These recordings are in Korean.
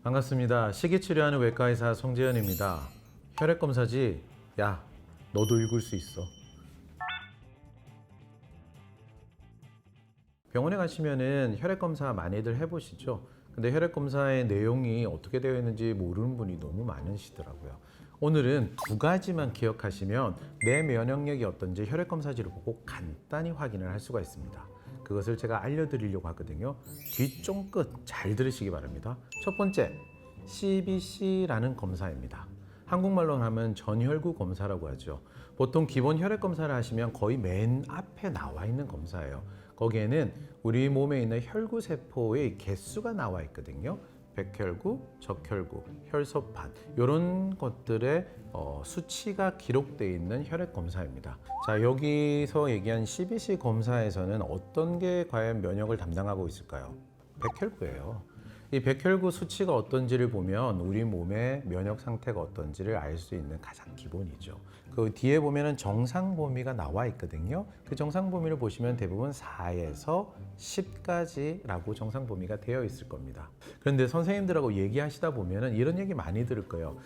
반갑습니다. 식이치료하는 외과의사 송재현입니다. 혈액검사지? 야, 너도 읽을 수 있어. 병원에 가시면은 혈액검사 많이들 해보시죠? 근데 혈액검사의 내용이 어떻게 되어 있는지 모르는 분이 너무 많으시더라고요. 오늘은 두 가지만 기억하시면 내 면역력이 어떤지 혈액검사지를 보고 간단히 확인을 할 수가 있습니다. 그것을 제가 알려드리려고 하거든요. 귀 쫑긋 잘 들으시기 바랍니다. 첫 번째, CBC라는 검사입니다. 한국말로 하면 전혈구 검사라고 하죠. 보통 기본 혈액 검사를 하시면 거의 맨 앞에 나와 있는 검사예요. 거기에는 우리 몸에 있는 혈구 세포의 개수가 나와 있거든요. 백혈구, 적혈구, 혈소판 이런 것들의 수치가 기록되어 있는 혈액 검사입니다. 자, 여기서 얘기한 CBC 검사에서는 어떤 게 과연 면역을 담당하고 있을까요? 백혈구예요. 이 백혈구 수치가 어떤지를 보면 우리 몸의 면역 상태가 어떤지를 알 수 있는 가장 기본이죠. 그 뒤에 보면은 정상 범위가 나와 있거든요. 그 정상 범위를 보시면 대부분 4에서 10까지라고 정상 범위가 되어 있을 겁니다. 그런데 선생님들하고 얘기하시다 보면은 이런 얘기 많이 들을 거예요.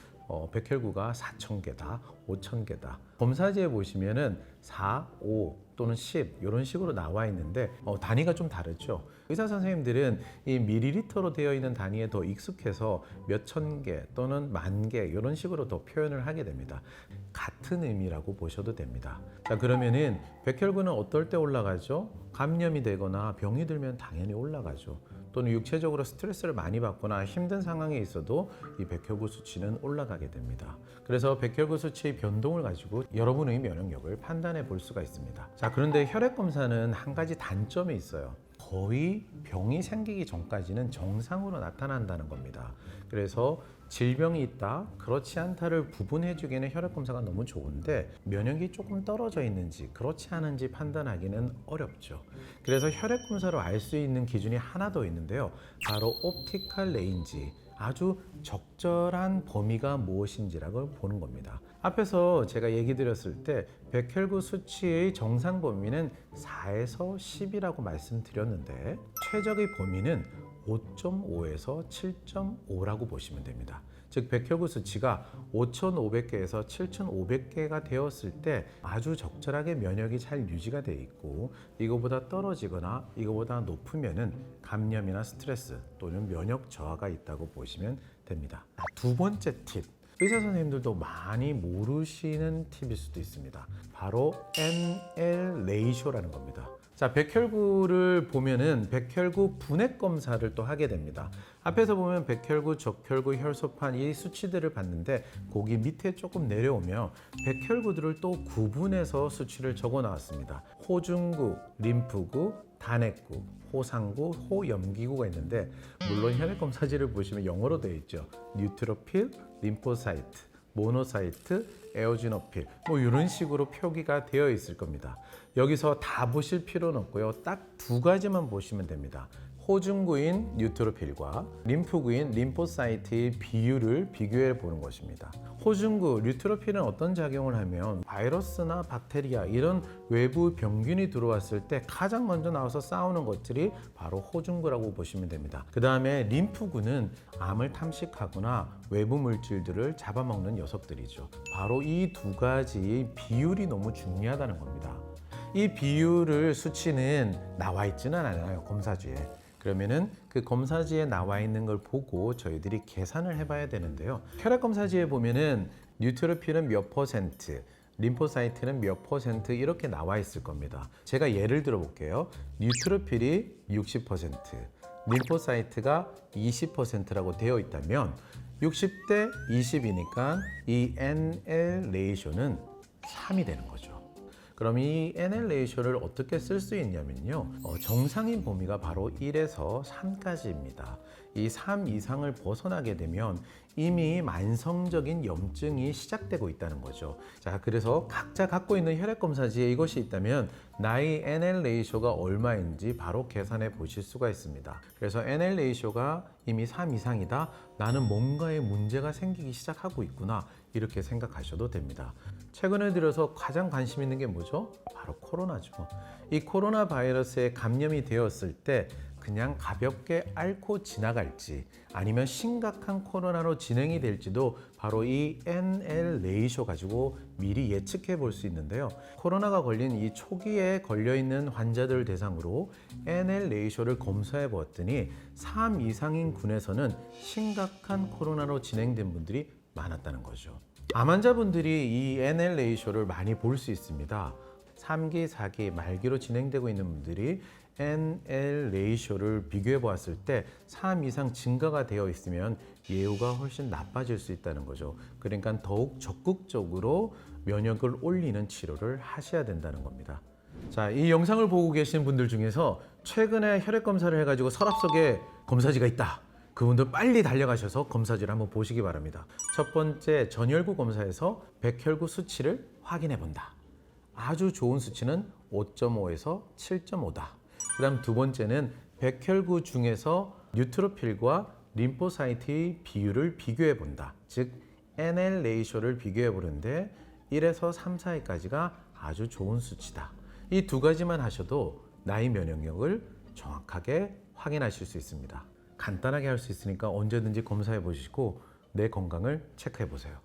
백혈구가 4,000개다, 5,000개다. 검사지에 보시면은 4, 5 또는 10 이런 식으로 나와 있는데 단위가 좀 다르죠. 의사 선생님들은 이 밀리리터로 되어 있는 단위에 더 익숙해서 몇 천 개 또는 만 개 이런 식으로 더 표현을 하게 됩니다. 같은 의미라고 보셔도 됩니다. 자, 그러면은 백혈구는 어떨 때 올라가죠? 감염이 되거나 병이 들면 당연히 올라가죠. 또는 육체적으로 스트레스를 많이 받거나 힘든 상황에 있어도 이 백혈구 수치는 올라가게 됩니다. 그래서 백혈구 수치의 변동을 가지고 여러분의 면역력을 판단해 볼 수가 있습니다. 자, 그런데 혈액 검사는 한 가지 단점이 있어요. 거의 병이 생기기 전까지는 정상으로 나타난다는 겁니다. 그래서 질병이 있다, 그렇지 않다를 구분해 주기에는 혈액 검사가 너무 좋은데 면역이 조금 떨어져 있는지 그렇지 않은지 판단하기는 어렵죠. 그래서 혈액 검사로 알 수 있는 기준이 하나 더 있는데요. 바로 옵티컬 레인지, 아주 적절한 범위가 무엇인지라고 보는 겁니다. 앞에서 제가 얘기 드렸을 때 백혈구 수치의 정상 범위는 4에서 10이라고 말씀드렸는데 최적의 범위는 5.5에서 7.5라고 보시면 됩니다. 즉 백혈구 수치가 5,500개에서 7,500개가 되었을 때 아주 적절하게 면역이 잘 유지가 돼 있고, 이거보다 떨어지거나 이거보다 높으면은 감염이나 스트레스 또는 면역 저하가 있다고 보시면 됩니다. 두 번째 팁, 의사 선생님들도 많이 모르시는 팁일 수도 있습니다. 바로 NL 레이쇼라는 겁니다. 자, 백혈구를 보면은 백혈구 분해 검사를 또 하게 됩니다. 앞에서 보면 백혈구, 적혈구, 혈소판 이 수치들을 봤는데 거기 밑에 조금 내려오면 백혈구들을 또 구분해서 수치를 적어 나왔습니다. 호중구, 림프구, 단핵구, 호상구, 호염기구가 있는데 물론 혈액 검사지를 보시면 영어로 되어 있죠. 뉴트로필, 림포사이트, 모노사이트, 에오지노필 뭐 이런 식으로 표기가 되어 있을 겁니다. 여기서 다 보실 필요는 없고요. 딱 두 가지만 보시면 됩니다. 호중구인 뉴트로필과 림프구인 림포사이트의 비율을 비교해 보는 것입니다. 호중구, 뉴트로필은 어떤 작용을 하면 바이러스나 박테리아 이런 외부 병균이 들어왔을 때 가장 먼저 나와서 싸우는 것들이 바로 호중구라고 보시면 됩니다. 그 다음에 림프구는 암을 탐식하거나 외부 물질들을 잡아먹는 녀석들이죠. 바로 이 두 가지의 비율이 너무 중요하다는 겁니다. 이 비율을 수치는 나와 있지는 않아요, 검사지에. 그러면은 그 검사지에 나와 있는 걸 보고 저희들이 계산을 해봐야 되는데요. 혈액 검사지에 보면은 뉴트로필은 몇 퍼센트, 림포사이트는 몇 퍼센트 이렇게 나와 있을 겁니다. 제가 예를 들어 볼게요. 뉴트로필이 60%, 림포사이트가 20%라고 되어 있다면 60대 20이니까 이 NL 레이쇼는 3이 되는 거죠. 그럼 이 NL 레이쇼를 어떻게 쓸 수 있냐면요. 정상인 범위가 바로 1에서 3까지입니다. 이 3 이상을 벗어나게 되면 이미 만성적인 염증이 시작되고 있다는 거죠. 자, 그래서 각자 갖고 있는 혈액 검사지에 이것이 있다면 나의 NL 레이쇼가 얼마인지 바로 계산해 보실 수가 있습니다. 그래서 NL 레이쇼가 이미 3 이상이다. 나는 뭔가에 문제가 생기기 시작하고 있구나. 이렇게 생각하셔도 됩니다. 최근에 들어서 가장 관심 있는 게 뭐죠? 바로 코로나죠. 이 코로나 바이러스에 감염이 되었을 때 그냥 가볍게 앓고 지나갈지 아니면 심각한 코로나로 진행이 될지도 바로 이 NL 레이쇼 가지고 미리 예측해 볼 수 있는데요. 코로나가 걸린 이 초기에 걸려 있는 환자들 대상으로 NL 레이쇼를 검사해 보았더니 3 이상인 군에서는 심각한 코로나로 진행된 분들이 많았다는 거죠. 암 환자분들이 이 NL 레이쇼를 많이 볼 수 있습니다. 3기, 4기, 말기로 진행되고 있는 분들이 NL 레이쇼를 비교해 보았을 때 3 이상 증가가 되어 있으면 예후가 훨씬 나빠질 수 있다는 거죠. 그러니까 더욱 적극적으로 면역을 올리는 치료를 하셔야 된다는 겁니다. 자, 이 영상을 보고 계신 분들 중에서 최근에 혈액 검사를 해가지고 서랍 속에 검사지가 있다. 그분들 빨리 달려가셔서 검사지를 한번 보시기 바랍니다. 첫 번째, 전혈구 검사에서 백혈구 수치를 확인해 본다. 아주 좋은 수치는 5.5에서 7.5다. 그다음 두 번째는 백혈구 중에서 뉴트로필과 림포사이트의 비율을 비교해 본다. 즉 NL 레이쇼를 비교해 보는데 1에서 3 사이까지가 아주 좋은 수치다. 이 두 가지만 하셔도 나의 면역력을 정확하게 확인하실 수 있습니다. 간단하게 할 수 있으니까 언제든지 검사해 보시고 내 건강을 체크해 보세요.